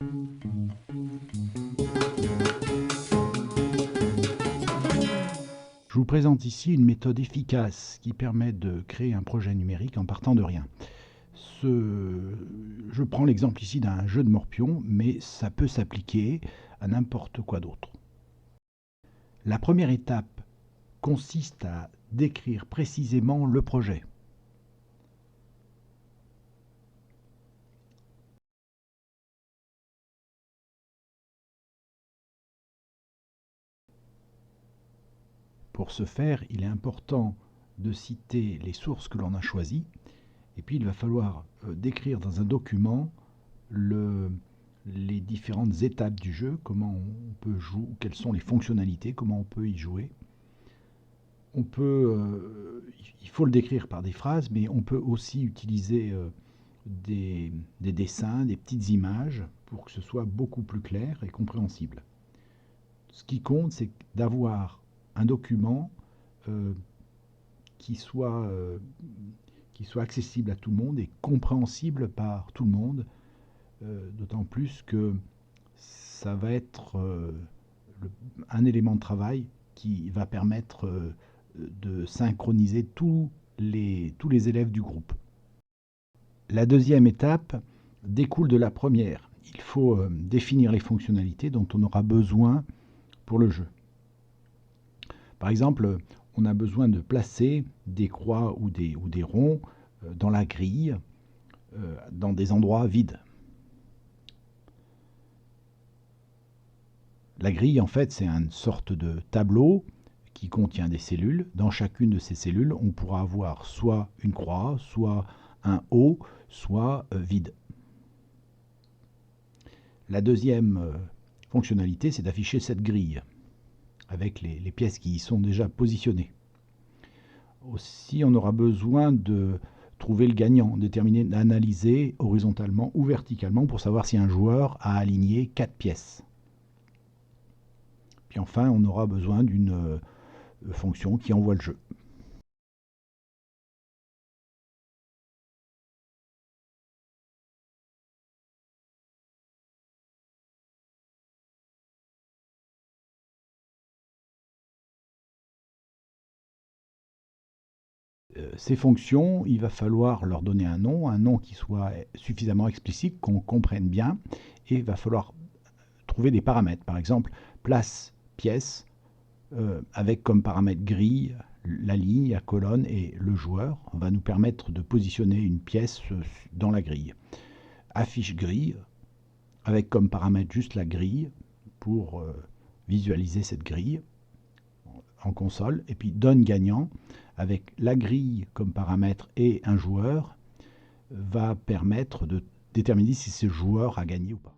Je vous présente ici une méthode efficace qui permet de créer un projet numérique en partant de rien. Je prends l'exemple ici d'un jeu de morpion, mais ça peut s'appliquer à n'importe quoi d'autre. La première étape consiste à décrire précisément le projet. Pour ce faire, il est important de citer les sources que l'on a choisies, et puis il va falloir décrire dans un document les différentes étapes du jeu, comment on peut jouer, quelles sont les fonctionnalités, comment on peut y jouer. Il faut le décrire par des phrases, mais on peut aussi utiliser des dessins, des petites images, pour que ce soit beaucoup plus clair et compréhensible. Ce qui compte, c'est d'avoir un document qui soit accessible à tout le monde et compréhensible par tout le monde, d'autant plus que ça va être un élément de travail qui va permettre de synchroniser tous les élèves du groupe. La deuxième étape découle de la première. Il faut définir les fonctionnalités dont on aura besoin pour le jeu. Par exemple, on a besoin de placer des croix ou des ronds dans la grille, dans des endroits vides. La grille, en fait, c'est une sorte de tableau qui contient des cellules. Dans chacune de ces cellules, on pourra avoir soit une croix, soit un O, soit vide. La deuxième fonctionnalité, c'est d'afficher cette grille avec les pièces qui y sont déjà positionnées. Aussi, on aura besoin de trouver le gagnant, déterminer, d'analyser horizontalement ou verticalement pour savoir si un joueur a aligné 4 pièces. Puis enfin, on aura besoin d'une fonction qui envoie le jeu. Ces fonctions, il va falloir leur donner un nom qui soit suffisamment explicite, qu'on comprenne bien, et il va falloir trouver des paramètres. Par exemple, place, pièce, avec comme paramètre grille, la ligne, la colonne et le joueur. On va nous permettre de positionner une pièce dans la grille. Affiche grille, avec comme paramètre juste la grille pour visualiser cette grille en console. Et puis donne gagnant, avec la grille comme paramètre et un joueur, va permettre de déterminer si ce joueur a gagné ou pas.